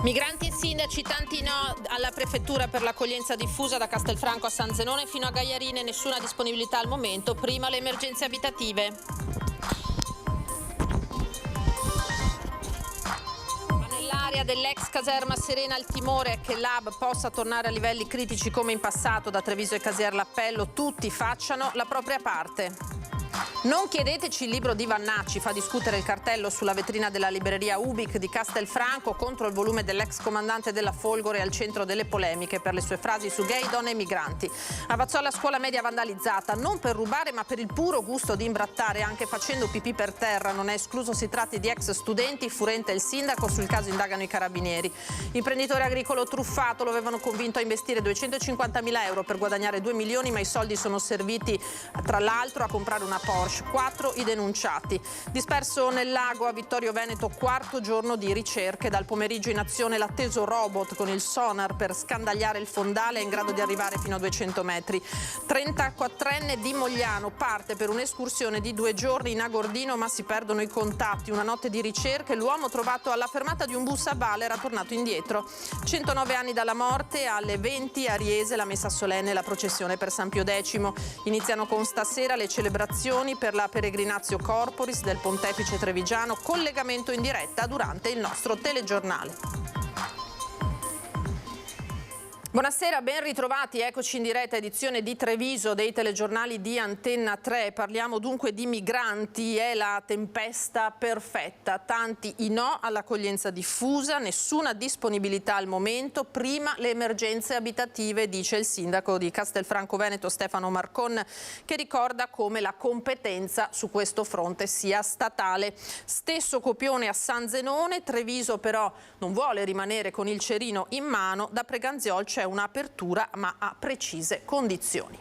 Migranti e sindaci, tanti no alla prefettura per l'accoglienza diffusa da Castelfranco a San Zenone fino a Gaiarine, nessuna disponibilità al momento, prima le emergenze abitative. Ma nell'area dell'ex caserma Serena il timore è che l'hub possa tornare a livelli critici come in passato. Da Treviso e Casier l'appello, tutti facciano la propria parte. Non chiedeteci il libro di Vannacci, fa discutere il cartello sulla vetrina della libreria Ubic di Castelfranco contro il volume dell'ex comandante della Folgore al centro delle polemiche per le sue frasi su gay, donne e migranti. A Vazzola scuola media vandalizzata, non per rubare ma per il puro gusto di imbrattare anche facendo pipì per terra. Non è escluso si tratti di ex studenti, furente il sindaco, sul caso indagano i carabinieri. Imprenditore agricolo truffato, lo avevano convinto a investire 250.000 euro per guadagnare 2 milioni ma i soldi sono serviti tra l'altro a comprare una Porsche. 4 i denunciati. Disperso nel lago a Vittorio Veneto, quarto giorno di ricerche. Dal pomeriggio in azione l'atteso robot con il sonar per scandagliare il fondale, è in grado di arrivare fino a 200 metri. 34enne di Mogliano parte per un'escursione di 2 giorni in Agordino ma si perdono i contatti. Una notte di ricerche, l'uomo trovato alla fermata di un bus a Bale era tornato indietro. 109 anni dalla morte, alle 20 a Riese la messa solenne e la processione per San Pio X. Iniziano con stasera le celebrazioni per la Peregrinatio Corporis del Pontefice Trevigiano, collegamento in diretta durante il nostro telegiornale. Buonasera, ben ritrovati, eccoci in diretta edizione di Treviso dei telegiornali di Antenna 3. Parliamo dunque di migranti, è la tempesta perfetta, tanti i no all'accoglienza diffusa, nessuna disponibilità al momento, prima le emergenze abitative, dice il sindaco di Castelfranco Veneto Stefano Marcon, che ricorda come la competenza su questo fronte sia statale. Stesso copione a San Zenone, Treviso però non vuole rimanere con il cerino in mano, da Preganziol c'è un'apertura ma a precise condizioni.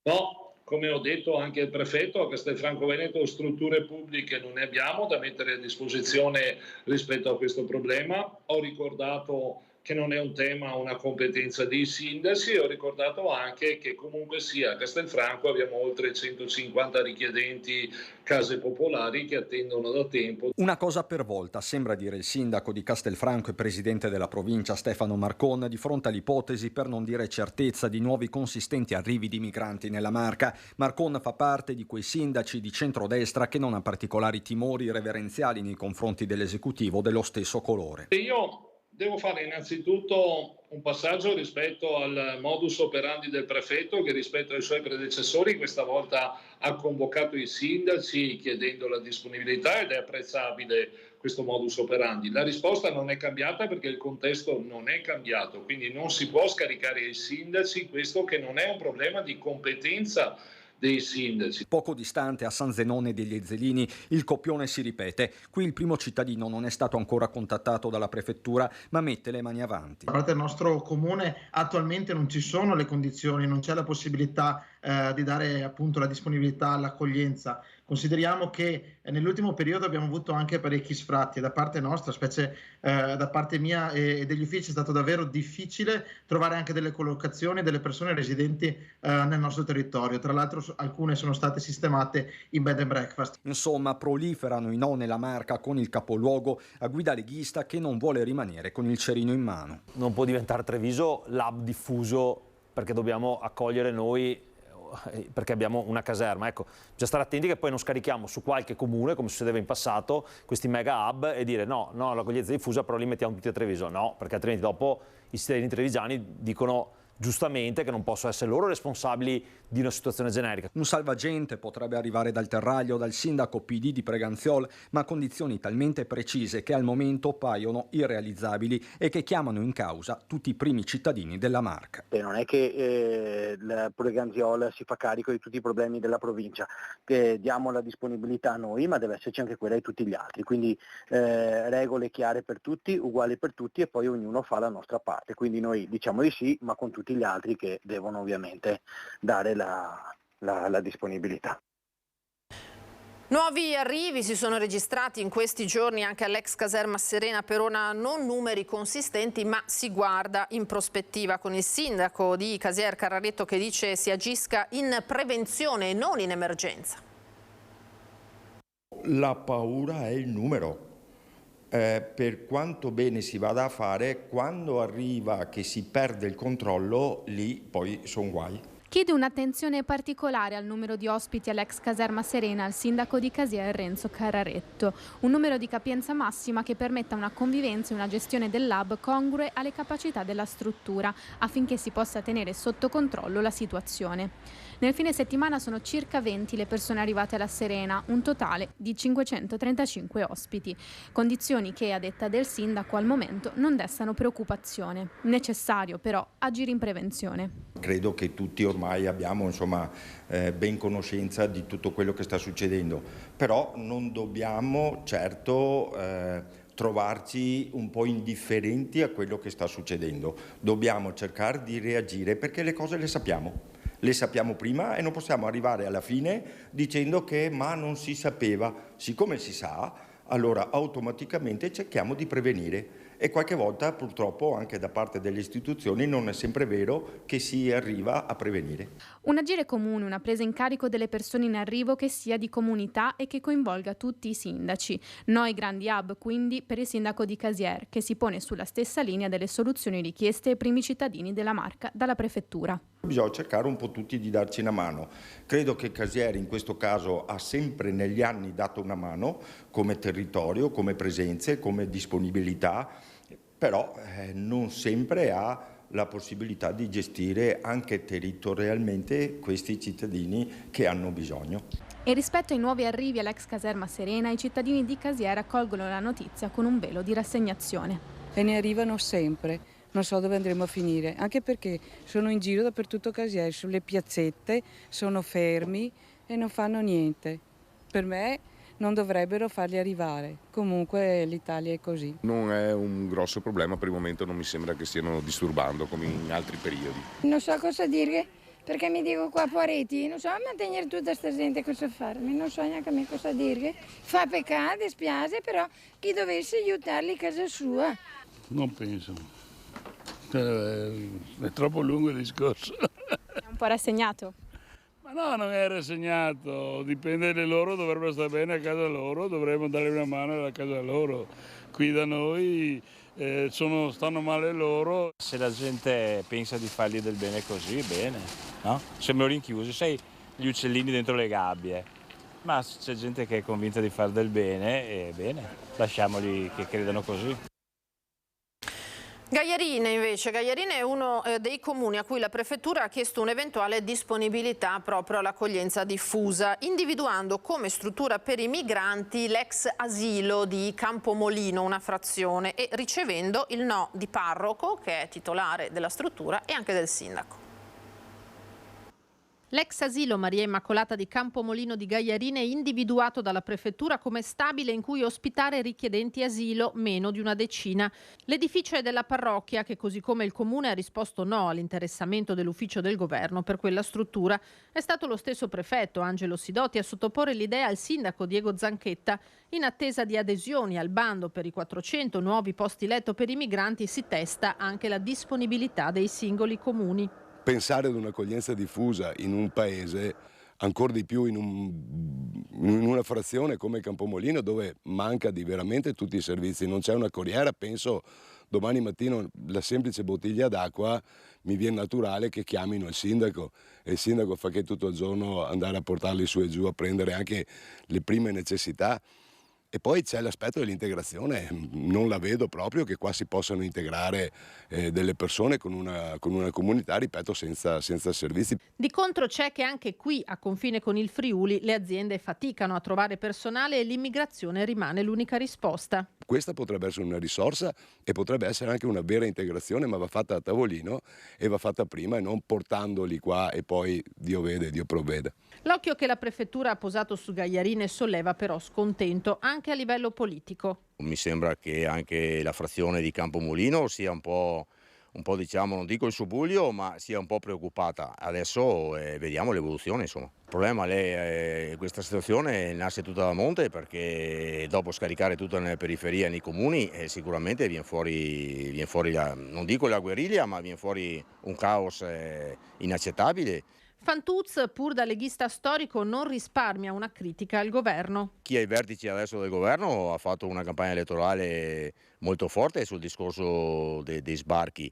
No, come ho detto anche il prefetto, a Castelfranco Veneto strutture pubbliche non ne abbiamo da mettere a disposizione rispetto a questo problema. Ho ricordato che non è un tema, una competenza dei sindaci, e ho ricordato anche che comunque sia a Castelfranco abbiamo oltre 150 richiedenti case popolari che attendono da tempo. Una cosa per volta, sembra dire il sindaco di Castelfranco e presidente della provincia Stefano Marcon, di fronte all'ipotesi, per non dire certezza, di nuovi consistenti arrivi di migranti nella Marca. Marcon fa parte di quei sindaci di centrodestra che non ha particolari timori reverenziali nei confronti dell'esecutivo dello stesso colore. Io devo fare innanzitutto un passaggio rispetto al modus operandi del prefetto, che rispetto ai suoi predecessori questa volta ha convocato i sindaci chiedendo la disponibilità, ed è apprezzabile questo modus operandi. La risposta non è cambiata perché il contesto non è cambiato, quindi non si può scaricare ai sindaci questo che non è un problema di competenza dei sindaci. Poco distante, a San Zenone degli Ezzelini, il copione si ripete. Qui il primo cittadino non è stato ancora contattato dalla prefettura, ma mette le mani avanti. Da parte del nostro comune attualmente non ci sono le condizioni, non c'è la possibilità di dare appunto la disponibilità all'accoglienza. Consideriamo che nell'ultimo periodo abbiamo avuto anche parecchi sfratti, da parte nostra, specie da parte mia e degli uffici, è stato davvero difficile trovare anche delle collocazioni delle persone residenti nel nostro territorio. Tra l'altro alcune sono state sistemate in bed and breakfast. Insomma, proliferano i no nella Marca, con il capoluogo a guida leghista che non vuole rimanere con il cerino in mano. Non può diventare Treviso l'hub diffuso perché dobbiamo accogliere noi, perché abbiamo una caserma. Ecco, bisogna stare attenti che poi non scarichiamo su qualche comune, come succedeva in passato, questi mega hub e dire no, l'accoglienza diffusa però li mettiamo tutti a Treviso. No, perché altrimenti dopo i cittadini trevigiani dicono giustamente che non possono essere loro responsabili di una situazione generica. Un salvagente potrebbe arrivare dal Terraglio, dal sindaco PD di Preganziol, ma a condizioni talmente precise che al momento paiono irrealizzabili e che chiamano in causa tutti i primi cittadini della Marca. Non è che il Preganziol si fa carico di tutti i problemi della provincia, che diamo la disponibilità a noi, ma deve esserci anche quella di tutti gli altri, quindi regole chiare per tutti, uguali per tutti, e poi ognuno fa la nostra parte, quindi noi diciamo di sì, ma con tutti gli altri che devono ovviamente dare la disponibilità. Nuovi arrivi si sono registrati in questi giorni anche all'ex caserma Serena, per ora non numeri consistenti, ma si guarda in prospettiva, con il sindaco di Casier Carraretto che dice si agisca in prevenzione e non in emergenza. La paura è il numero. Per quanto bene si vada a fare, quando arriva che si perde il controllo, lì poi sono guai. Chiede un'attenzione particolare al numero di ospiti all'ex caserma Serena il sindaco di Casier Renzo Carraretto, un numero di capienza massima che permetta una convivenza e una gestione del lab congrue alle capacità della struttura, affinché si possa tenere sotto controllo la situazione. Nel fine settimana sono circa 20 le persone arrivate alla Serena, un totale di 535 ospiti, condizioni che, a detta del sindaco, al momento non destano preoccupazione. Necessario però agire in prevenzione. Credo che tutti ormai abbiamo ben conoscenza di tutto quello che sta succedendo, però non dobbiamo certo trovarci un po' indifferenti a quello che sta succedendo. Dobbiamo cercare di reagire perché le cose le sappiamo. Le sappiamo prima e non possiamo arrivare alla fine dicendo che ma non si sapeva. Siccome si sa, allora automaticamente cerchiamo di prevenire. E qualche volta purtroppo anche da parte delle istituzioni non è sempre vero che si arriva a prevenire. Un agire comune, una presa in carico delle persone in arrivo che sia di comunità e che coinvolga tutti i sindaci. No ai grandi hub quindi per il sindaco di Casier, che si pone sulla stessa linea delle soluzioni richieste ai primi cittadini della Marca dalla prefettura. Bisogna cercare un po' tutti di darci una mano. Credo che Casier in questo caso ha sempre negli anni dato una mano come territorio, come presenze, come disponibilità, però non sempre ha la possibilità di gestire anche territorialmente questi cittadini che hanno bisogno. E rispetto ai nuovi arrivi all'ex caserma Serena, i cittadini di Casier accolgono la notizia con un velo di rassegnazione. E ne arrivano sempre. Non so dove andremo a finire, anche perché sono in giro dappertutto Casier, sulle piazzette, sono fermi e non fanno niente. Per me non dovrebbero farli arrivare, comunque l'Italia è così. Non è un grosso problema, per il momento non mi sembra che stiano disturbando come in altri periodi. Non so cosa dire, perché mi dico qua Poretti, non so mantenere tutta questa gente cosa fare, non so neanche a me cosa dire. Fa peccato, spiace, però chi dovesse aiutarli a casa sua. Non penso. È troppo lungo il discorso. È un po' rassegnato? Ma no, non è rassegnato, dipende da loro, dovrebbero stare bene a casa loro, dovremmo dare una mano a casa loro. Qui da noi stanno male loro. Se la gente pensa di fargli del bene così, bene, no? Sembrano rinchiusi, sai, gli uccellini dentro le gabbie. Ma se c'è gente che è convinta di fare del bene, bene, lasciamoli che credano così. Gagliarine invece, Gagliarine è uno dei comuni a cui la prefettura ha chiesto un'eventuale disponibilità proprio all'accoglienza diffusa, individuando come struttura per i migranti l'ex asilo di Campomolino, una frazione, e ricevendo il no di parroco, che è titolare della struttura, e anche del sindaco. L'ex asilo Maria Immacolata di Campomolino di Gagliarine è individuato dalla prefettura come stabile in cui ospitare richiedenti asilo, meno di una decina. L'edificio è della parrocchia che, così come il comune, ha risposto no all'interessamento dell'ufficio del governo per quella struttura. È stato lo stesso prefetto Angelo Sidoti a sottoporre l'idea al sindaco Diego Zanchetta. In attesa di adesioni al bando per i 400 nuovi posti letto per i migranti si testa anche la disponibilità dei singoli comuni. Pensare ad un'accoglienza diffusa in un paese, ancora di più in una frazione come Campomolino, dove manca di veramente tutti i servizi, non c'è una corriera, penso domani mattina la semplice bottiglia d'acqua mi viene naturale che chiamino il sindaco e il sindaco fa che tutto il giorno andare a portarli su e giù a prendere anche le prime necessità. E poi c'è l'aspetto dell'integrazione, non la vedo proprio che qua si possano integrare delle persone con una comunità, ripeto, senza servizi. Di contro c'è che anche qui, a confine con il Friuli, le aziende faticano a trovare personale e l'immigrazione rimane l'unica risposta. Questa potrebbe essere una risorsa e potrebbe essere anche una vera integrazione, ma va fatta a tavolino e va fatta prima e non portandoli qua e poi Dio vede, Dio provvede. L'occhio che la prefettura ha posato su Gagliarine solleva però scontento anche a livello politico. Mi sembra che anche la frazione di Campomolino sia un po' diciamo, non dico il subbuglio, ma sia un po' preoccupata. Adesso vediamo l'evoluzione, insomma. Il problema è questa situazione nasce tutta da monte perché dopo scaricare tutta nelle periferie, nei comuni, sicuramente viene fuori non dico la guerriglia, ma viene fuori un caos inaccettabile. Fantuz, pur da leghista storico, non risparmia una critica al governo. Chi è ai vertici adesso del governo ha fatto una campagna elettorale molto forte sul discorso dei sbarchi.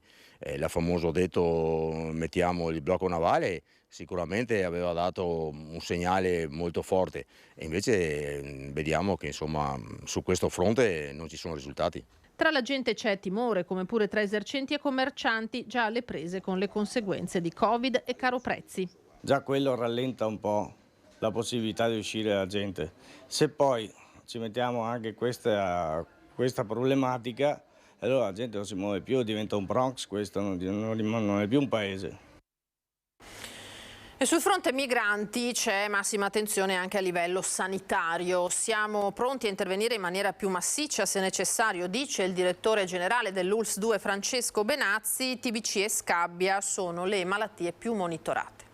Il famoso detto mettiamo il blocco navale sicuramente aveva dato un segnale molto forte e invece vediamo che insomma su questo fronte non ci sono risultati. Tra la gente c'è timore, come pure tra esercenti e commercianti, già alle prese con le conseguenze di Covid e caro prezzi. Già quello rallenta un po' la possibilità di uscire la gente. Se poi ci mettiamo anche questa problematica, allora la gente non si muove più, diventa un Bronx, questo non è più un paese. E sul fronte migranti c'è massima attenzione anche a livello sanitario. Siamo pronti a intervenire in maniera più massiccia se necessario, dice il direttore generale dell'ULSS 2 Francesco Benazzi. TBC e scabbia sono le malattie più monitorate.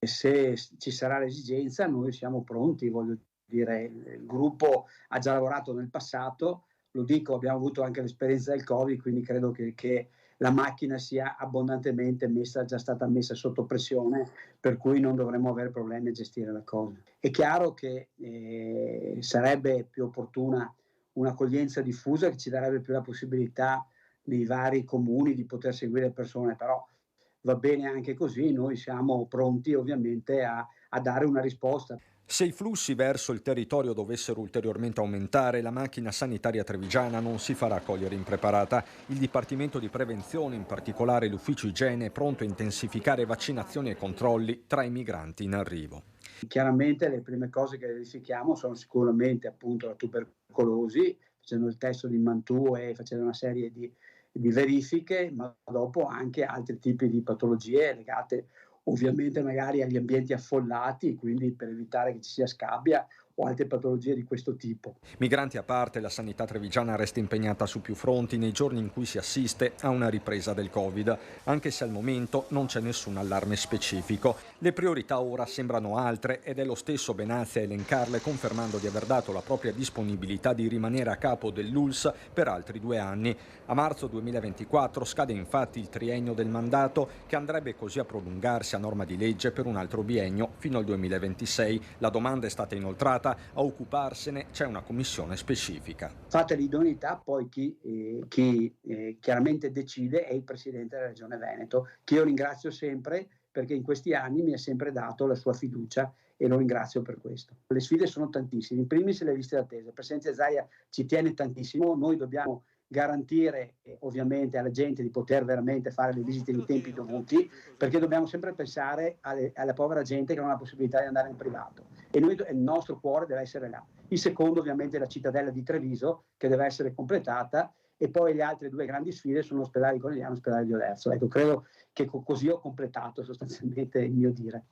Se ci sarà l'esigenza noi siamo pronti, voglio dire, il gruppo ha già lavorato nel passato, lo dico, abbiamo avuto anche l'esperienza del Covid, quindi credo che la macchina sia abbondantemente già stata messa sotto pressione, per cui non dovremmo avere problemi a gestire la cosa. È chiaro che sarebbe più opportuna un'accoglienza diffusa che ci darebbe più la possibilità nei vari comuni di poter seguire le persone, però va bene anche così, noi siamo pronti ovviamente a dare una risposta. Se i flussi verso il territorio dovessero ulteriormente aumentare, la macchina sanitaria trevigiana non si farà cogliere impreparata. Il Dipartimento di Prevenzione, in particolare l'Ufficio Igiene, è pronto a intensificare vaccinazioni e controlli tra i migranti in arrivo. Chiaramente le prime cose che verifichiamo sono sicuramente appunto la tubercolosi, facendo il test di Mantoux e facendo una serie di verifiche, ma dopo anche altri tipi di patologie legate ovviamente magari agli ambienti affollati, quindi per evitare che ci sia scabbia o altre patologie di questo tipo. Migranti a parte, la sanità trevigiana resta impegnata su più fronti nei giorni in cui si assiste a una ripresa del Covid, anche se al momento non c'è nessun allarme specifico. Le priorità ora sembrano altre ed è lo stesso Benazzi a elencarle, confermando di aver dato la propria disponibilità di rimanere a capo dell'ULSS per altri 2 anni. A marzo 2024 scade infatti il triennio del mandato, che andrebbe così a prolungarsi a norma di legge per un altro biennio fino al 2026. La domanda è stata inoltrata. A occuparsene c'è una commissione specifica. Fatta l'idoneità, poi chi chiaramente decide è il Presidente della Regione Veneto, che io ringrazio sempre perché in questi anni mi ha sempre dato la sua fiducia e lo ringrazio per questo. Le sfide sono tantissime, in primis le liste d'attesa. Il Presidente Zaia ci tiene tantissimo, noi dobbiamo garantire ovviamente alla gente di poter veramente fare le visite nei tempi dovuti, perché dobbiamo sempre pensare alla povera gente che non ha la possibilità di andare in privato, e noi, il nostro cuore deve essere là. Il secondo ovviamente è la cittadella di Treviso, che deve essere completata, e poi le altre 2 grandi sfide sono l'ospedale di Conegliano e l'ospedale di Oderzo. Ecco, credo che così ho completato sostanzialmente il mio dire.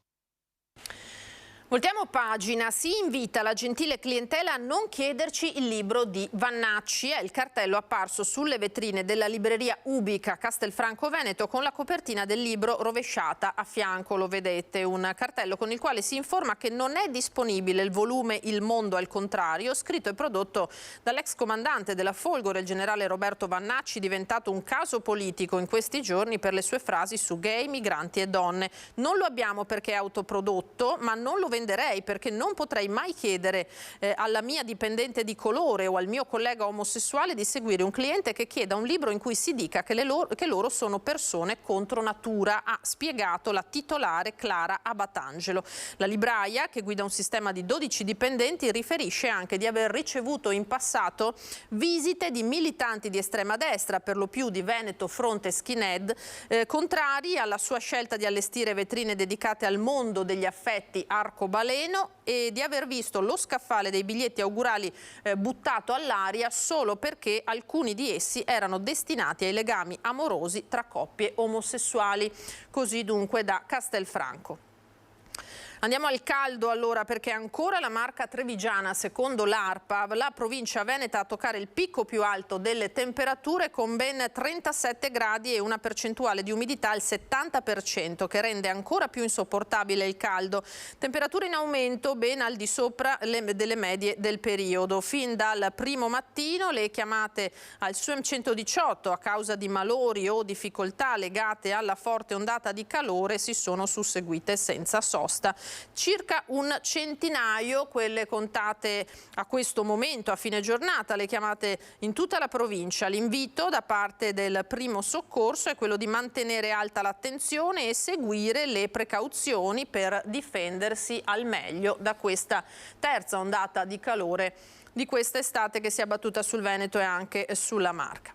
Voltiamo pagina, si invita la gentile clientela a non chiederci il libro di Vannacci, è il cartello apparso sulle vetrine della libreria Ubica Castelfranco Veneto con la copertina del libro rovesciata a fianco, lo vedete, un cartello con il quale si informa che non è disponibile il volume Il mondo al contrario, scritto e prodotto dall'ex comandante della Folgore, il generale Roberto Vannacci, diventato un caso politico in questi giorni per le sue frasi su gay, migranti e donne. Non lo abbiamo perché è autoprodotto, ma non lo venderei perché non potrei mai chiedere alla mia dipendente di colore o al mio collega omosessuale di seguire un cliente che chieda un libro in cui si dica che loro sono persone contro natura, ha spiegato la titolare Clara Abatangelo. La libraia, che guida un sistema di 12 dipendenti, riferisce anche di aver ricevuto in passato visite di militanti di estrema destra, per lo più di Veneto Fronte Skinhead, contrari alla sua scelta di allestire vetrine dedicate al mondo degli affetti arcobaleno, e di aver visto lo scaffale dei biglietti augurali buttato all'aria solo perché alcuni di essi erano destinati ai legami amorosi tra coppie omosessuali. Così dunque da Castelfranco. Andiamo al caldo allora, perché ancora la Marca trevigiana, secondo l'ARPAV, la provincia veneta a toccare il picco più alto delle temperature con ben 37 gradi e una percentuale di umidità al 70%, che rende ancora più insopportabile il caldo. Temperature in aumento ben al di sopra delle medie del periodo. Fin dal primo mattino le chiamate al SUEM 118 a causa di malori o difficoltà legate alla forte ondata di calore si sono susseguite senza sosta. Circa un centinaio quelle contate a questo momento, a fine giornata, le chiamate in tutta la provincia. L'invito da parte del primo soccorso è quello di mantenere alta l'attenzione e seguire le precauzioni per difendersi al meglio da questa terza ondata di calore di quest'estate che si è abbattuta sul Veneto e anche sulla Marca.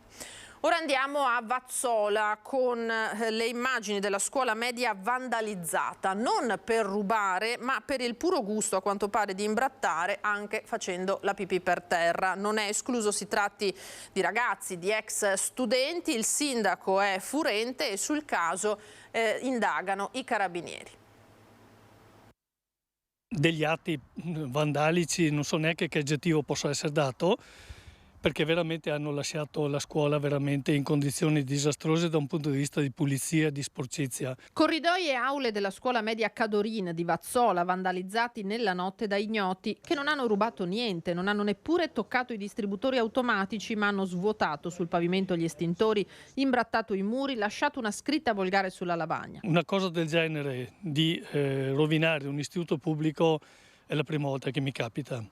Ora andiamo a Vazzola con le immagini della scuola media vandalizzata, non per rubare ma per il puro gusto, a quanto pare, di imbrattare anche facendo la pipì per terra. Non è escluso si tratti di ragazzi, di ex studenti, il sindaco è furente e sul caso indagano i carabinieri. Degli atti vandalici, non so neanche che aggettivo possa essere dato, perché veramente hanno lasciato la scuola veramente in condizioni disastrose da un punto di vista di pulizia e di sporcizia. Corridoi e aule della scuola media Cadorin di Vazzola vandalizzati nella notte da ignoti che non hanno rubato niente, non hanno neppure toccato i distributori automatici, ma hanno svuotato sul pavimento gli estintori, imbrattato i muri, lasciato una scritta volgare sulla lavagna. Una cosa del genere, di rovinare un istituto pubblico, è la prima volta che mi capita.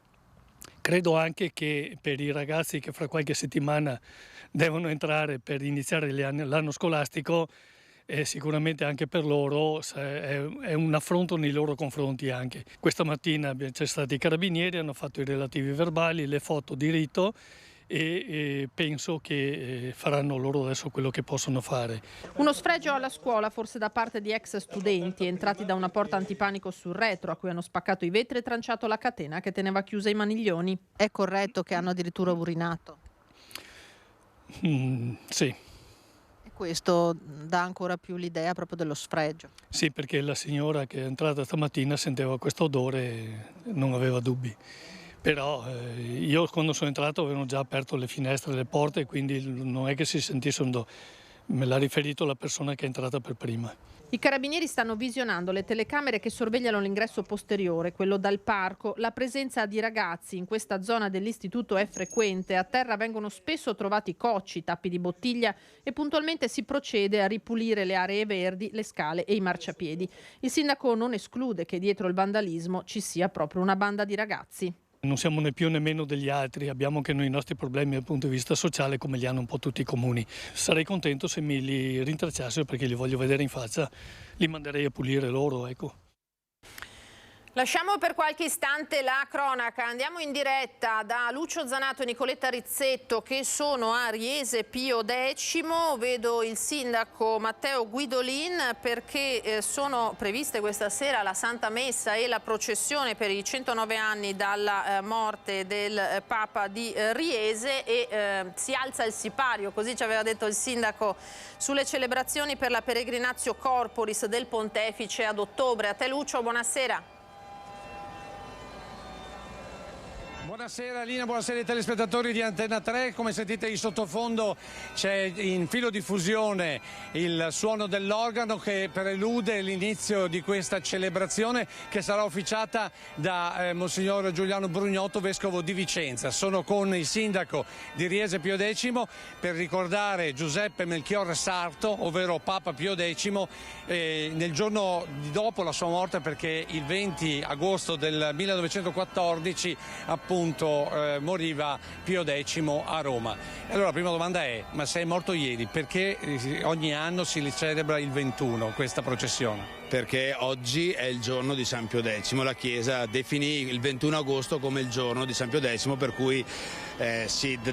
Credo anche che per i ragazzi che fra qualche settimana devono entrare per iniziare l'anno scolastico, sicuramente anche per loro è un affronto nei loro confronti anche. Questa mattina c'è stati i carabinieri, hanno fatto i relativi verbali, le foto di rito e penso che faranno loro adesso quello che possono fare. Uno sfregio alla scuola forse da parte di ex studenti entrati da una porta antipanico sul retro a cui hanno spaccato i vetri e tranciato la catena che teneva chiusa i maniglioni. È corretto che hanno addirittura urinato? Sì. E questo dà ancora più l'idea proprio dello sfregio? Sì, perché la signora che è entrata stamattina sentiva questo odore e non aveva dubbi. Però io quando sono entrato avevano già aperto le finestre e le porte, quindi non è che si sentissero, me l'ha riferito la persona che è entrata per prima. I carabinieri stanno visionando le telecamere che sorvegliano l'ingresso posteriore, quello dal parco. La presenza di ragazzi in questa zona dell'istituto è frequente. A terra vengono spesso trovati cocci, tappi di bottiglia e puntualmente si procede a ripulire le aree verdi, le scale e i marciapiedi. Il sindaco non esclude che dietro il vandalismo ci sia proprio una banda di ragazzi. Non siamo né più né meno degli altri, abbiamo anche noi i nostri problemi dal punto di vista sociale come li hanno un po' tutti i comuni. Sarei contento se mi li rintracciassero perché li voglio vedere in faccia, li manderei a pulire loro, ecco. Lasciamo per qualche istante la cronaca, andiamo in diretta da Lucio Zanato e Nicoletta Rizzetto che sono a Riese Pio X. Vedo il sindaco Matteo Guidolin perché sono previste questa sera la Santa Messa e la processione per i 109 anni dalla morte del Papa di Riese e si alza il sipario, così ci aveva detto il sindaco, sulle celebrazioni per la Peregrinatio Corporis del Pontefice ad ottobre. A te Lucio, buonasera. Buonasera Lina, buonasera ai telespettatori di Antenna 3. Come sentite in sottofondo c'è in filo diffusione il suono dell'organo che prelude l'inizio di questa celebrazione che sarà officiata da Monsignor Giuliano Brugnotto, vescovo di Vicenza. Sono con il sindaco di Riese Pio X per ricordare Giuseppe Melchiorre Sarto, ovvero Papa Pio X, nel giorno dopo la sua morte, perché il 20 agosto del 1914 appunto moriva Pio X a Roma. E allora la prima domanda è: ma se è morto ieri, perché ogni anno si celebra il 21 questa processione? Perché oggi è il giorno di San Pio X, la Chiesa definì il 21 agosto come il giorno di San Pio X, per cui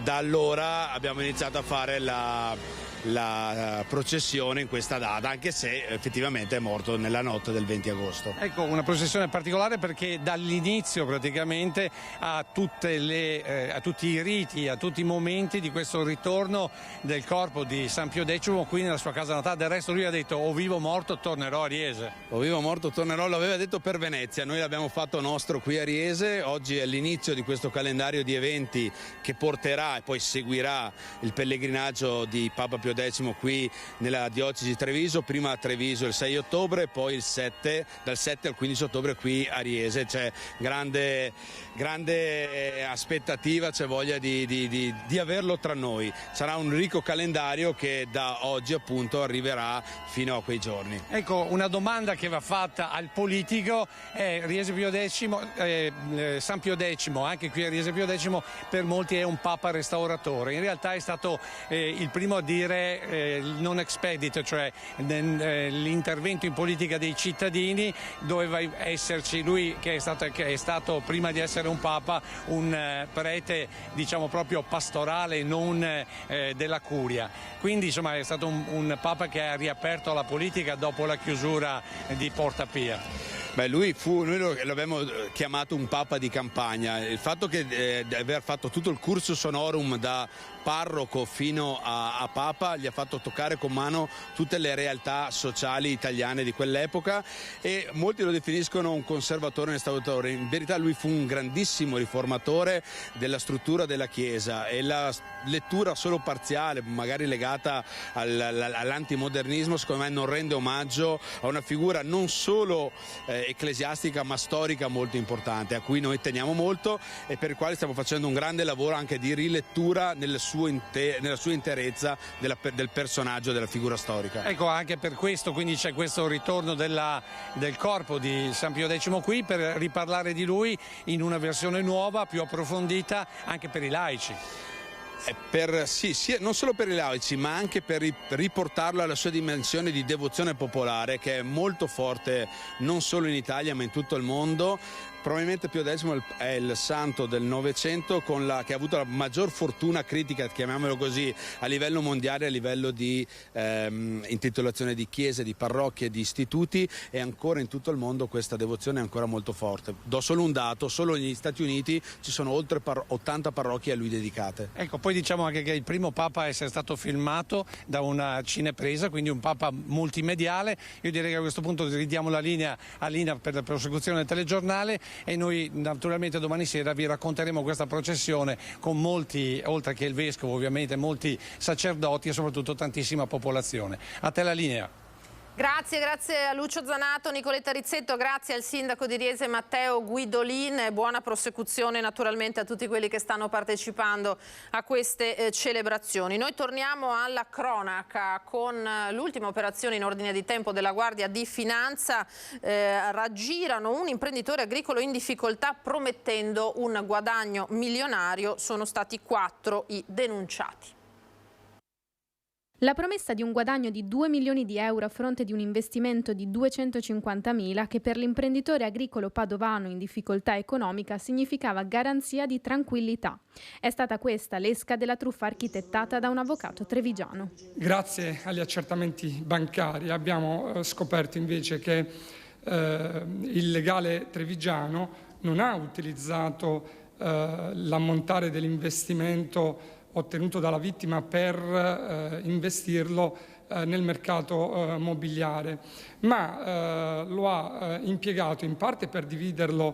da allora abbiamo iniziato a fare la processione in questa data, anche se effettivamente è morto nella notte del 20 agosto. Ecco, una processione particolare perché dall'inizio praticamente a tutti i riti, a tutti i momenti di questo ritorno del corpo di San Pio X qui nella sua casa natale. Del resto lui ha detto: o vivo o morto tornerò a Riese. O vivo o morto tornerò, l'aveva detto per Venezia, noi l'abbiamo fatto nostro qui a Riese. Oggi è l'inizio di questo calendario di eventi che porterà e poi seguirà il pellegrinaggio di Papa Pio X qui nella diocesi di Treviso, prima a Treviso il 6 ottobre, poi dal 7 al 15 ottobre qui a Riese. C'è grande aspettativa, c'è voglia di averlo tra noi. Sarà un ricco calendario che da oggi appunto arriverà fino a quei giorni. Ecco, una domanda che va fatta al politico è Riese Pio X, San Pio X, anche qui a Riese Pio X per molti è un papa restauratore. In realtà è stato il primo a dire il non expedit, cioè l'intervento in politica dei cittadini doveva esserci lui che è stato prima di essere un papa un prete, diciamo, proprio pastorale, non della curia. Quindi insomma è stato un papa che ha riaperto la politica dopo la chiusura di Porta Pia. Beh, noi l'abbiamo chiamato un papa di campagna. Il fatto di aver fatto tutto il cursus honorum da parroco fino a papa gli ha fatto toccare con mano tutte le realtà sociali italiane di quell'epoca, e molti lo definiscono un conservatore e un restauratore. In verità lui fu un grandissimo riformatore della struttura della Chiesa, e la lettura solo parziale, magari legata all'antimodernismo, secondo me non rende omaggio a una figura non solo ecclesiastica ma storica molto importante, a cui noi teniamo molto e per il quale stiamo facendo un grande lavoro anche di rilettura nella sua interezza del personaggio, della figura storica. Ecco, anche per questo quindi c'è questo ritorno del corpo di San Pio X qui, per riparlare di lui in una versione nuova, più approfondita, anche per i laici. Non solo per i laici, ma anche per riportarlo alla sua dimensione di devozione popolare, che è molto forte non solo in Italia ma in tutto il mondo. Probabilmente Pio X è il santo del Novecento che ha avuto la maggior fortuna critica, chiamiamolo così, a livello mondiale, a livello di intitolazione di chiese, di parrocchie, di istituti, e ancora in tutto il mondo questa devozione è ancora molto forte. Do solo un dato: solo negli Stati Uniti ci sono oltre 80 parrocchie a lui dedicate. Ecco, poi diciamo anche che è il primo papa a essere stato filmato da una cinepresa, quindi un papa multimediale. Io direi che a questo punto ridiamo la linea a Lina per la prosecuzione del telegiornale, e noi naturalmente domani sera vi racconteremo questa processione con molti, oltre che il vescovo ovviamente, molti sacerdoti e soprattutto tantissima popolazione. A te la linea. Grazie a Lucio Zanato, Nicoletta Rizzetto, grazie al sindaco di Riese Matteo Guidolin, e buona prosecuzione naturalmente a tutti quelli che stanno partecipando a queste celebrazioni. Noi torniamo alla cronaca con l'ultima operazione in ordine di tempo della Guardia di Finanza. Raggirano un imprenditore agricolo in difficoltà promettendo un guadagno milionario. Sono stati 4 i denunciati. La promessa di un guadagno di 2 milioni di euro a fronte di un investimento di 250.000 che per l'imprenditore agricolo padovano in difficoltà economica significava garanzia di tranquillità. È stata questa l'esca della truffa architettata da un avvocato trevigiano. Grazie agli accertamenti bancari abbiamo scoperto invece che il legale trevigiano non ha utilizzato l'ammontare dell'investimento ottenuto dalla vittima per investirlo nel mercato mobiliare, ma lo ha impiegato in parte per dividerlo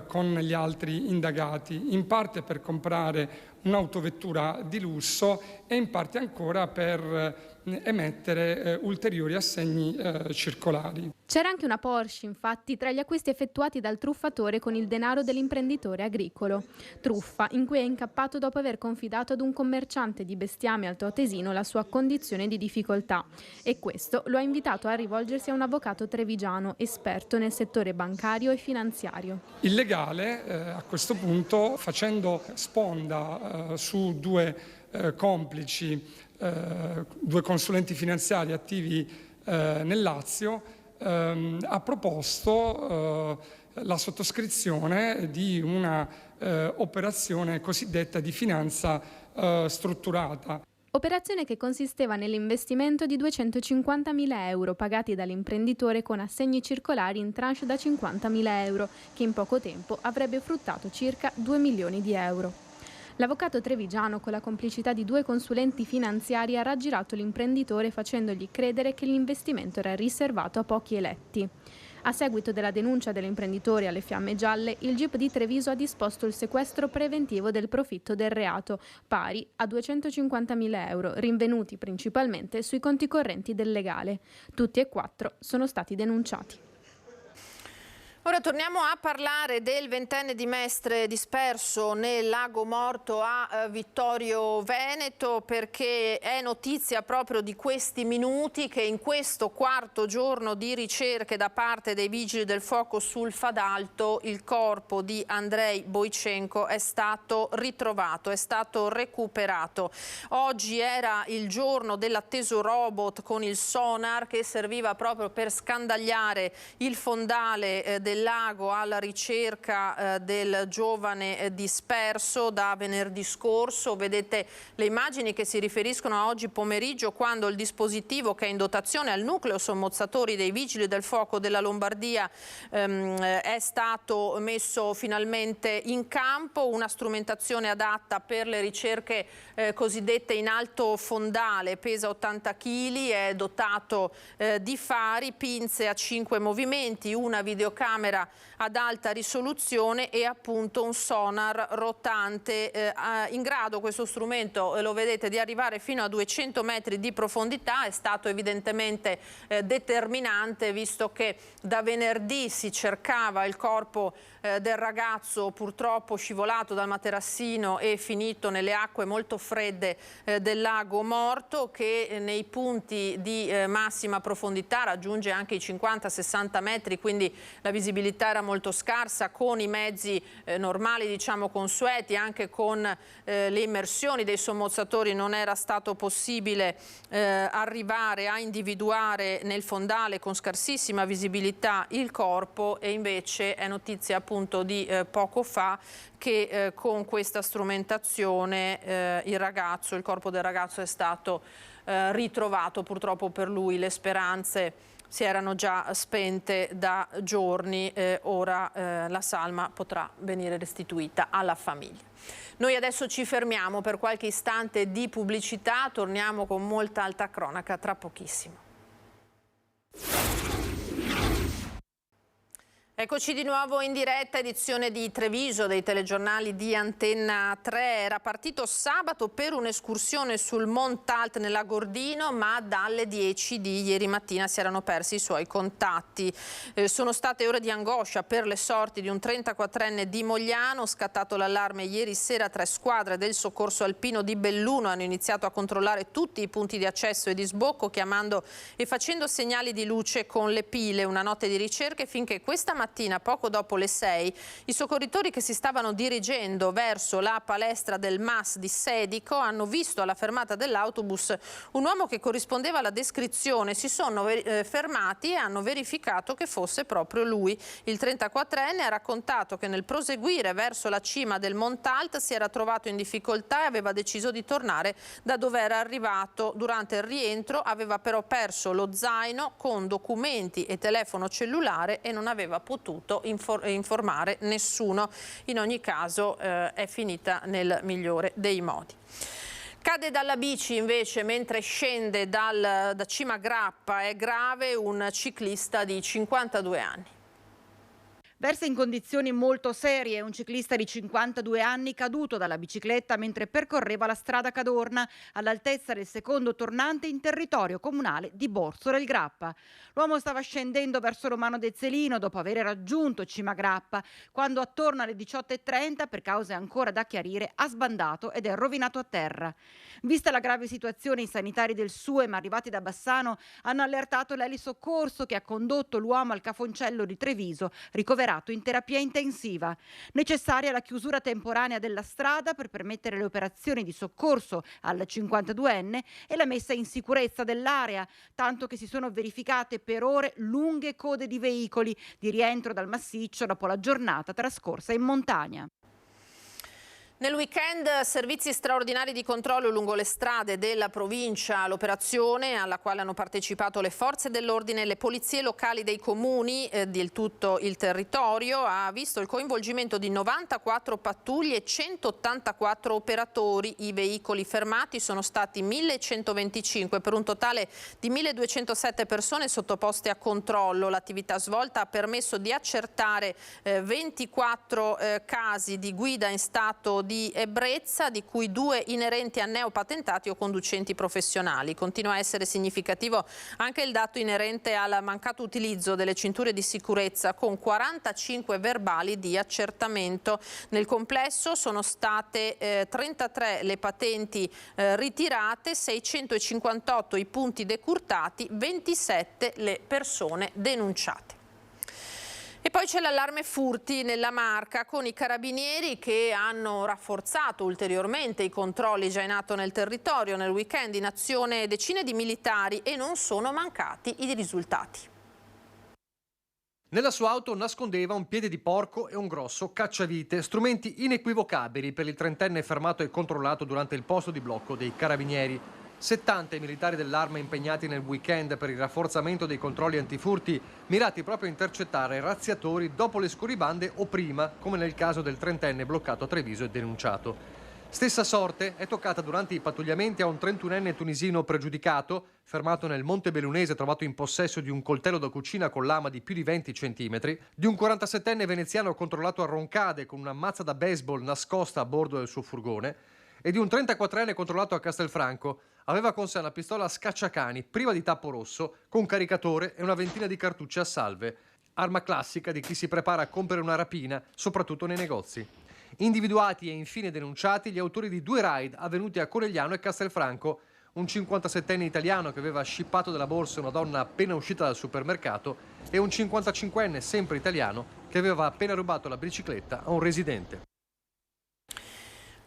con gli altri indagati, in parte per comprare un'autovettura di lusso e in parte ancora per emettere ulteriori assegni circolari. C'era anche una Porsche, infatti, tra gli acquisti effettuati dal truffatore con il denaro dell'imprenditore agricolo. Truffa in cui è incappato dopo aver confidato ad un commerciante di bestiame altoatesino la sua condizione di difficoltà, e questo lo ha invitato a rivolgersi a un avvocato trevigiano esperto nel settore bancario e finanziario. Il legale a questo punto, facendo sponda su due complici, due consulenti finanziari attivi nel Lazio, ha proposto la sottoscrizione di una operazione cosiddetta di finanza strutturata. Operazione che consisteva nell'investimento di 250.000 euro pagati dall'imprenditore con assegni circolari in tranche da 50.000 euro, che in poco tempo avrebbe fruttato circa 2 milioni di euro. L'avvocato trevigiano, con la complicità di 2 consulenti finanziari, ha raggirato l'imprenditore facendogli credere che l'investimento era riservato a pochi eletti. A seguito della denuncia dell'imprenditore alle Fiamme Gialle, il GIP di Treviso ha disposto il sequestro preventivo del profitto del reato, pari a 250.000 euro, rinvenuti principalmente sui conti correnti del legale. Tutti e 4 sono stati denunciati. Ora torniamo a parlare del 20enne di Mestre disperso nel lago morto a Vittorio Veneto, perché è notizia proprio di questi minuti che in questo 4° giorno di ricerche da parte dei vigili del fuoco sul Fadalto il corpo di Andrei Boichenko è stato ritrovato, è stato recuperato. Oggi era il giorno dell'atteso robot con il sonar che serviva proprio per scandagliare il fondale del lago alla ricerca del giovane disperso da venerdì scorso. Vedete le immagini che si riferiscono a oggi pomeriggio, quando il dispositivo che è in dotazione al nucleo sommozzatori dei vigili del fuoco della Lombardia è stato messo finalmente in campo, una strumentazione adatta per le ricerche cosiddette in alto fondale, pesa 80 kg, è dotato di fari, pinze a 5 movimenti, una videocamera ad alta risoluzione e appunto un sonar rotante in grado, questo strumento lo vedete, di arrivare fino a 200 metri di profondità. È stato evidentemente determinante, visto che da venerdì si cercava il corpo del ragazzo, purtroppo scivolato dal materassino e finito nelle acque molto fredde del lago morto, che nei punti di massima profondità raggiunge anche i 50-60 metri, quindi la visibilità era molto scarsa. Con i mezzi normali, diciamo consueti, anche con le immersioni dei sommozzatori non era stato possibile arrivare a individuare nel fondale con scarsissima visibilità il corpo, e invece è notizia appunto di poco fa che con questa strumentazione il corpo del ragazzo è stato ritrovato. Purtroppo per lui le speranze si erano già spente da giorni, ora la salma potrà venire restituita alla famiglia. Noi adesso ci fermiamo per qualche istante di pubblicità, torniamo con molta alta cronaca tra pochissimo. Eccoci di nuovo in diretta, edizione di Treviso dei telegiornali di Antenna 3. Era partito sabato per un'escursione sul Montalt nella Gordino, ma dalle 10 di ieri mattina si erano persi i suoi contatti. Sono state ore di angoscia per le sorti di un 34enne di Mogliano. Scattato l'allarme ieri sera, 3 squadre del soccorso alpino di Belluno hanno iniziato a controllare tutti i punti di accesso e di sbocco, chiamando e facendo segnali di luce con le pile. Una notte di ricerche finché questa mattina, poco dopo le 6, i soccorritori che si stavano dirigendo verso la palestra del MAS di Sedico hanno visto alla fermata dell'autobus un uomo che corrispondeva alla descrizione. Si sono fermati e hanno verificato che fosse proprio lui. Il 34enne ha raccontato che nel proseguire verso la cima del Montalt si era trovato in difficoltà e aveva deciso di tornare da dove era arrivato. Durante il rientro aveva però perso lo zaino con documenti e telefono cellulare e non aveva potuto informare nessuno. In ogni caso è finita nel migliore dei modi. Cade dalla bici invece mentre scende da Cima Grappa, è grave, un ciclista di 52 anni. Versa in condizioni molto serie un ciclista di 52 anni caduto dalla bicicletta mentre percorreva la strada Cadorna all'altezza del secondo tornante in territorio comunale di Borso del Grappa. L'uomo stava scendendo verso Romano Dezzelino dopo aver raggiunto Cima Grappa, quando attorno alle 18:30, per cause ancora da chiarire, ha sbandato ed è rovinato a terra. Vista la grave situazione, i sanitari del SUEM arrivati da Bassano hanno allertato l'elisoccorso che ha condotto l'uomo al Cafoncello di Treviso, ricoverato in terapia intensiva. Necessaria la chiusura temporanea della strada per permettere le operazioni di soccorso al 52enne e la messa in sicurezza dell'area, tanto che si sono verificate per ore lunghe code di veicoli di rientro dal massiccio dopo la giornata trascorsa in montagna. Nel weekend servizi straordinari di controllo lungo le strade della provincia. L'operazione, alla quale hanno partecipato le forze dell'ordine e le polizie locali dei comuni di tutto il territorio, ha visto il coinvolgimento di 94 pattuglie e 184 operatori. I veicoli fermati sono stati 1125 per un totale di 1207 persone sottoposte a controllo. L'attività svolta ha permesso di accertare 24 casi di guida in stato di ebbrezza, di cui 2 inerenti a neopatentati o conducenti professionali. Continua a essere significativo anche il dato inerente al mancato utilizzo delle cinture di sicurezza, con 45 verbali di accertamento. Nel complesso sono state 33 le patenti ritirate, 658 i punti decurtati, 27 le persone denunciate. E poi c'è l'allarme furti nella Marca, con i carabinieri che hanno rafforzato ulteriormente i controlli già in atto nel territorio. Nel weekend in azione decine di militari e non sono mancati i risultati. Nella sua auto nascondeva un piede di porco e un grosso cacciavite, strumenti inequivocabili per il trentenne fermato e controllato durante il posto di blocco dei carabinieri. 70 i militari dell'Arma impegnati nel weekend per il rafforzamento dei controlli antifurti, mirati proprio a intercettare razziatori dopo le scorribande o prima, come nel caso del trentenne bloccato a Treviso e denunciato. Stessa sorte è toccata durante i pattugliamenti a un 31enne tunisino pregiudicato, fermato nel Monte Bellunese, trovato in possesso di un coltello da cucina con lama di più di 20 cm, di un 47enne veneziano controllato a Roncade con una mazza da baseball nascosta a bordo del suo furgone, e di un 34enne controllato a Castelfranco. Aveva con sé una pistola a scacciacani priva di tappo rosso, con caricatore e una ventina di cartucce a salve. Arma classica di chi si prepara a compiere una rapina, soprattutto nei negozi. Individuati e infine denunciati gli autori di 2 raid avvenuti a Conegliano e Castelfranco. Un 57enne italiano che aveva scippato dalla borsa una donna appena uscita dal supermercato e un 55enne sempre italiano che aveva appena rubato la bicicletta a un residente.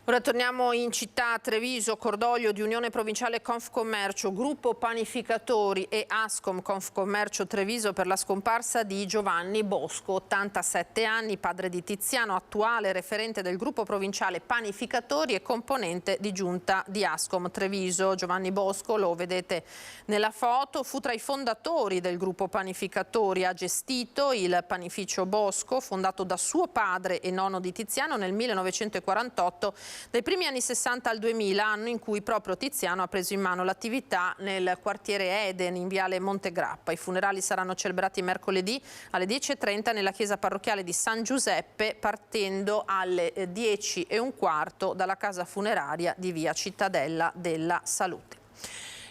Ora torniamo in città a Treviso, cordoglio di Unione Provinciale Confcommercio, Gruppo Panificatori e Ascom Confcommercio Treviso per la scomparsa di Giovanni Bosco, 87 anni, padre di Tiziano, attuale referente del Gruppo Provinciale Panificatori e componente di giunta di Ascom Treviso. Giovanni Bosco, lo vedete nella foto, fu tra i fondatori del Gruppo Panificatori, ha gestito il panificio Bosco, fondato da suo padre e nonno di Tiziano nel 1948, dai primi anni 60 al 2000, anno in cui proprio Tiziano ha preso in mano l'attività nel quartiere Eden in viale Montegrappa. I funerali saranno celebrati mercoledì alle 10:30 nella chiesa parrocchiale di San Giuseppe, partendo alle 10:15 dalla casa funeraria di via Cittadella della Salute.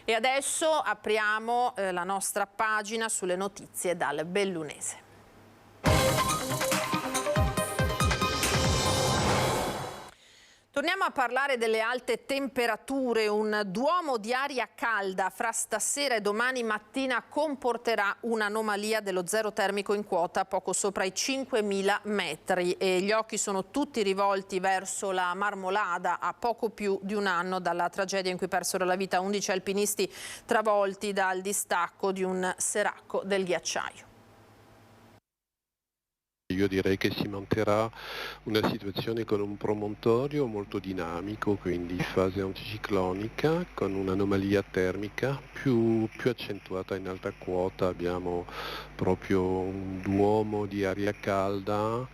E adesso apriamo la nostra pagina sulle notizie dal Bellunese. Torniamo a parlare delle alte temperature. Un duomo di aria calda fra stasera e domani mattina comporterà un'anomalia dello zero termico in quota poco sopra i 5.000 metri e gli occhi sono tutti rivolti verso la Marmolada, a poco più di un anno dalla tragedia in cui persero la vita 11 alpinisti travolti dal distacco di un seracco del ghiacciaio. Io direi che si monterà una situazione con un promontorio molto dinamico, quindi fase anticiclonica, con un'anomalia termica più accentuata in alta quota. Abbiamo proprio un duomo di aria calda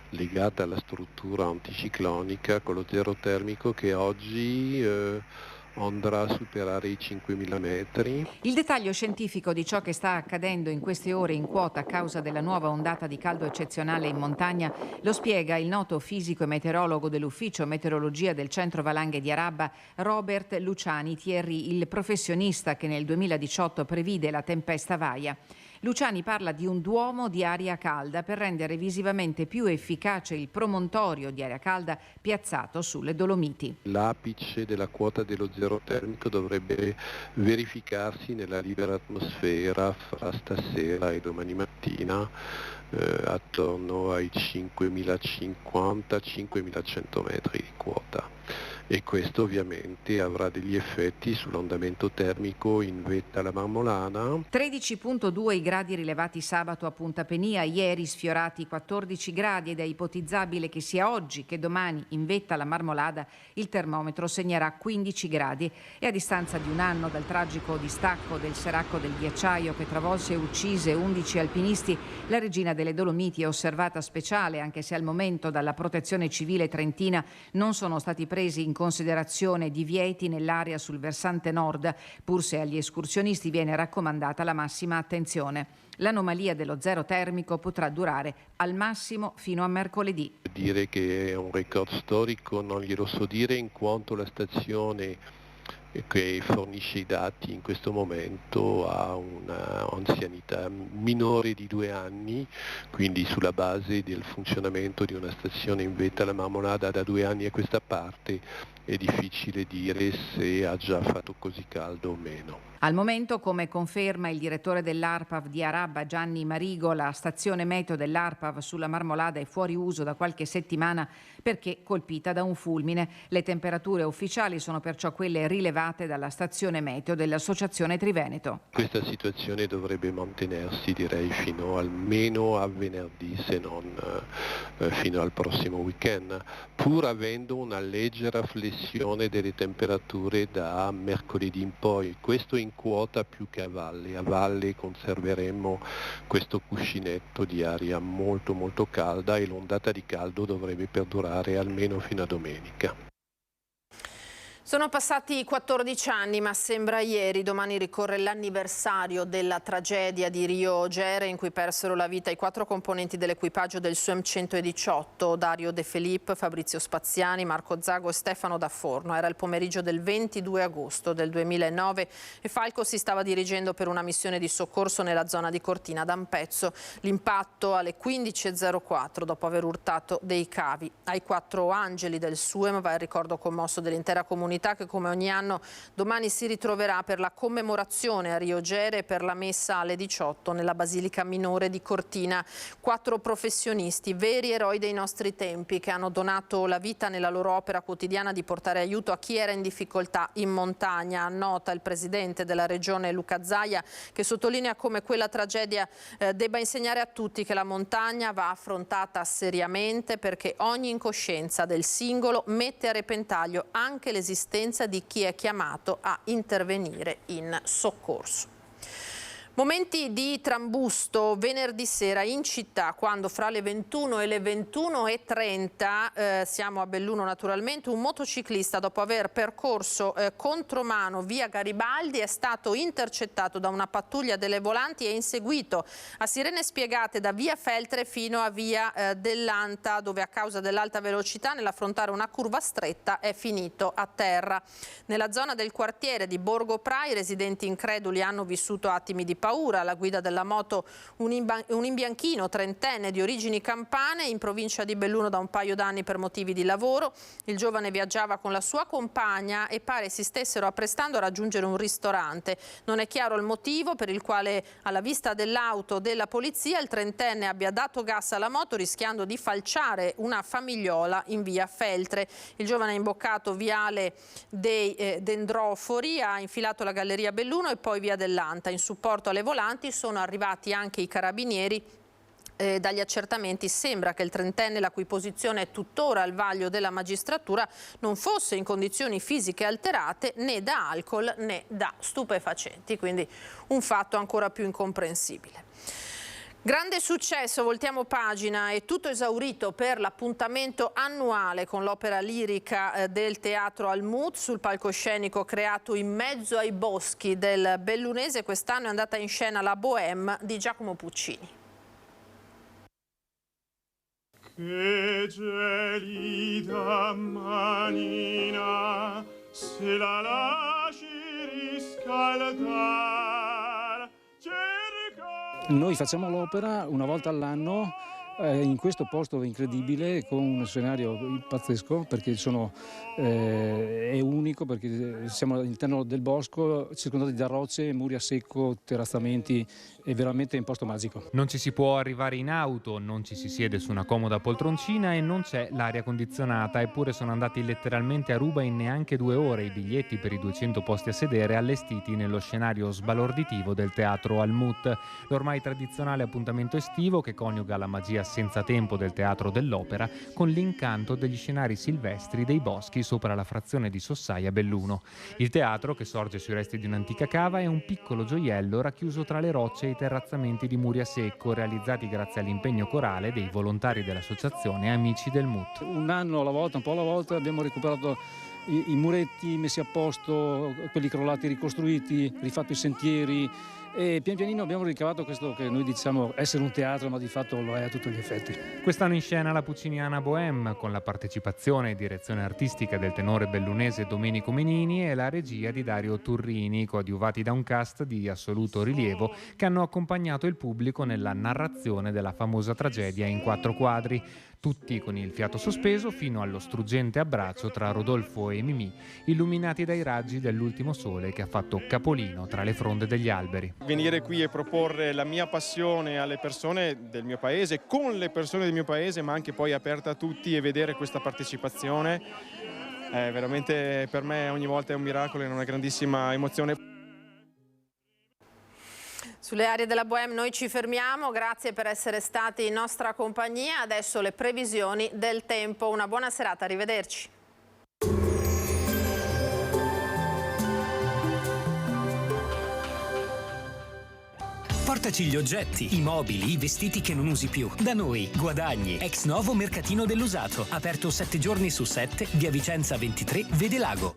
legata alla struttura anticiclonica con lo zero termico che oggi andrà a superare i 5.000 metri. Il dettaglio scientifico di ciò che sta accadendo in queste ore in quota a causa della nuova ondata di caldo eccezionale in montagna lo spiega il noto fisico e meteorologo dell'Ufficio Meteorologia del Centro Valanghe di Arabba, Robert Luciani Thierry, il professionista che nel 2018 previde la tempesta Vaia. Luciani parla di un duomo di aria calda per rendere visivamente più efficace il promontorio di aria calda piazzato sulle Dolomiti. L'apice della quota dello zero termico dovrebbe verificarsi nella libera atmosfera fra stasera e domani mattina attorno ai 5.050-5.100 metri di quota. e questo ovviamente avrà degli effetti sull'andamento termico in vetta alla Marmolada. 13,2 i gradi rilevati sabato a Punta Penia, ieri sfiorati i 14 gradi ed è ipotizzabile che sia oggi che domani in vetta alla Marmolada il termometro segnerà 15 gradi e a distanza di un anno dal tragico distacco del Seracco del Ghiacciaio che travolse e uccise 11 alpinisti, la regina delle Dolomiti è osservata speciale, anche se al momento dalla Protezione Civile trentina non sono stati presi in considerazione divieti nell'area sul versante nord, pur se agli escursionisti viene raccomandata la massima attenzione. L'anomalia dello zero termico potrà durare al massimo fino a mercoledì. Dire che è un record storico non glielo so dire, in quanto la stazione che fornisce i dati in questo momento ha una anzianità minore di 2 anni, quindi sulla base del funzionamento di una stazione in vetta alla Marmolada da 2 anni a questa parte è difficile dire se ha già fatto così caldo o meno. Al momento, come conferma il direttore dell'ARPAV di Arabba, Gianni Marigo, la stazione meteo dell'ARPAV sulla Marmolada è fuori uso da qualche settimana perché colpita da un fulmine. Le temperature ufficiali sono perciò quelle rilevate dalla stazione meteo dell'Associazione Triveneto. Questa situazione dovrebbe mantenersi, direi, fino almeno a venerdì, se non fino al prossimo weekend, pur avendo una leggera flessione delle temperature da mercoledì in poi. Questo in quota più che a valle. A valle conserveremo questo cuscinetto di aria molto molto calda e l'ondata di caldo dovrebbe perdurare almeno fino a domenica. Sono passati 14 anni, ma sembra ieri. Domani ricorre l'anniversario della tragedia di Rio Gere, in cui persero la vita i 4 componenti dell'equipaggio del Suem 118, Dario De Filippo, Fabrizio Spaziani, Marco Zago e Stefano Da Forno. Era il pomeriggio del 22 agosto del 2009 e Falco si stava dirigendo per una missione di soccorso nella zona di Cortina d'Ampezzo. L'impatto alle 15.04 dopo aver urtato dei cavi. Ai 4 angeli del Suem va il ricordo commosso dell'intera comunità, che come ogni anno domani si ritroverà per la commemorazione a Rio Gere e per la messa alle 18 nella Basilica Minore di Cortina. 4 professionisti, veri eroi dei nostri tempi, che hanno donato la vita nella loro opera quotidiana di portare aiuto a chi era in difficoltà in montagna. Annota il presidente della regione Luca Zaia, che sottolinea come quella tragedia debba insegnare a tutti che la montagna va affrontata seriamente, perché ogni incoscienza del singolo mette a repentaglio anche l'esistenza di chi è chiamato a intervenire in soccorso. Momenti di trambusto venerdì sera in città, quando fra le 21 e le 21:30, siamo a Belluno naturalmente, un motociclista, dopo aver percorso contromano via Garibaldi, è stato intercettato da una pattuglia delle volanti e inseguito a sirene spiegate da via Feltre fino a via dell'Anta, dove a causa dell'alta velocità nell'affrontare una curva stretta è finito a terra. Nella zona del quartiere di Borgo Pra i residenti increduli hanno vissuto attimi di paura. Alla guida della moto un imbianchino trentenne di origini campane, in provincia di Belluno da un paio d'anni per motivi di lavoro. Il giovane viaggiava con la sua compagna e pare si stessero apprestando a raggiungere un ristorante. Non è chiaro il motivo per il quale, alla vista dell'auto della polizia, il trentenne abbia dato gas alla moto rischiando di falciare una famigliola in via Feltre. Il giovane ha imboccato viale dei Dendrofori, ha infilato la galleria Belluno e poi via dell'Anta. In supporto alle volanti sono arrivati anche i carabinieri. Dagli accertamenti sembra che il trentenne, la cui posizione è tuttora al vaglio della magistratura, non fosse in condizioni fisiche alterate né da alcol né da stupefacenti, quindi un fatto ancora più incomprensibile. Grande successo, voltiamo pagina, è tutto esaurito per l'appuntamento annuale con l'opera lirica del Teatro Almut sul palcoscenico creato in mezzo ai boschi del Bellunese. Quest'anno è andata in scena la Bohème di Giacomo Puccini. Che gelida manina, se la lasci riscaldar. Noi facciamo l'opera una volta all'anno in questo posto incredibile, con un scenario pazzesco, perché è unico, perché siamo all'interno del bosco, circondati da rocce, muri a secco, terrazzamenti, è veramente un posto magico. Non ci si può arrivare in auto, non ci si siede su una comoda poltroncina e non c'è l'aria condizionata, eppure sono andati letteralmente a ruba in neanche 2 ore i biglietti per i 200 posti a sedere allestiti nello scenario sbalorditivo del teatro Almut, l'ormai tradizionale appuntamento estivo che coniuga la magia senza tempo del teatro dell'opera con l'incanto degli scenari silvestri dei boschi sopra la frazione di Sossaia Belluno. Il teatro, che sorge sui resti di un'antica cava, è un piccolo gioiello racchiuso tra le rocce e i terrazzamenti di muri a secco, realizzati grazie all'impegno corale dei volontari dell'associazione Amici del Mut. Un anno alla volta, un po' alla volta, abbiamo recuperato i muretti messi a posto, quelli crollati ricostruiti, rifatto i sentieri, e pian pianino abbiamo ricavato questo che noi diciamo essere un teatro, ma di fatto lo è a tutti gli effetti. Quest'anno in scena la Pucciniana Bohème, con la partecipazione e direzione artistica del tenore bellunese Domenico Menini e la regia di Dario Turrini, coadiuvati da un cast di assoluto rilievo che hanno accompagnato il pubblico nella narrazione della famosa tragedia in 4 quadri, tutti con il fiato sospeso fino allo struggente abbraccio tra Rodolfo e Mimì, illuminati dai raggi dell'ultimo sole che ha fatto capolino tra le fronde degli alberi. Venire qui e proporre la mia passione alle persone del mio paese, con le persone del mio paese, ma anche poi aperta a tutti, e vedere questa partecipazione è veramente, per me ogni volta è un miracolo e una grandissima emozione. Sulle aree della Bohème noi ci fermiamo, grazie per essere stati in nostra compagnia. Adesso le previsioni del tempo. Una buona serata, arrivederci. Portaci gli oggetti, i mobili, i vestiti che non usi più. Da noi, guadagni. Ex Novo Mercatino dell'Usato. Aperto 7 giorni su 7, via Vicenza 23, Vedelago.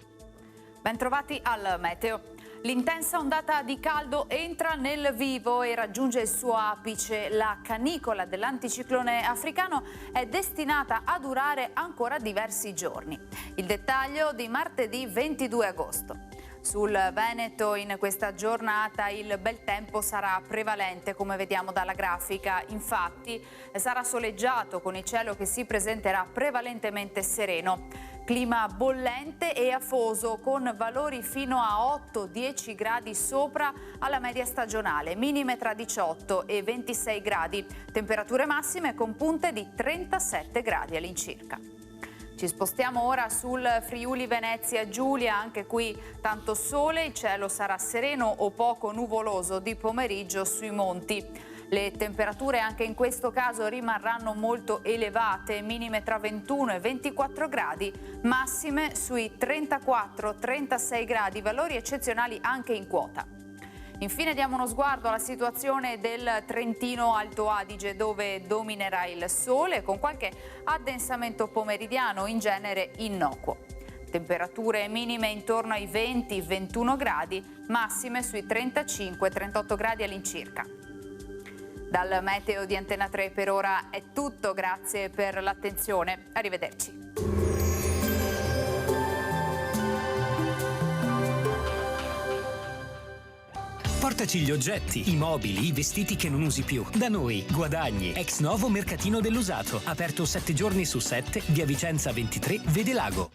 Bentrovati al meteo. L'intensa ondata di caldo entra nel vivo e raggiunge il suo apice. La canicola dell'anticiclone africano è destinata a durare ancora diversi giorni. Il dettaglio di martedì 22 agosto. Sul Veneto in questa giornata il bel tempo sarà prevalente, come vediamo dalla grafica. Infatti sarà soleggiato con il cielo che si presenterà prevalentemente sereno. Clima bollente e afoso con valori fino a 8-10 gradi sopra alla media stagionale, minime tra 18 e 26 gradi, temperature massime con punte di 37 gradi all'incirca. Ci spostiamo ora sul Friuli Venezia Giulia, anche qui tanto sole, il cielo sarà sereno o poco nuvoloso di pomeriggio sui monti. Le temperature anche in questo caso rimarranno molto elevate, minime tra 21 e 24 gradi, massime sui 34-36 gradi, valori eccezionali anche in quota. Infine diamo uno sguardo alla situazione del Trentino Alto Adige, dove dominerà il sole con qualche addensamento pomeridiano in genere innocuo. Temperature minime intorno ai 20-21 gradi, massime sui 35-38 gradi all'incirca. Dal meteo di Antena 3 per ora è tutto, grazie per l'attenzione, arrivederci. Portaci gli oggetti, i mobili, i vestiti che non usi più. Da noi, guadagni. Ex Novo Mercatino dell'Usato. Aperto 7 giorni su 7, via Vicenza 23, Vedelago.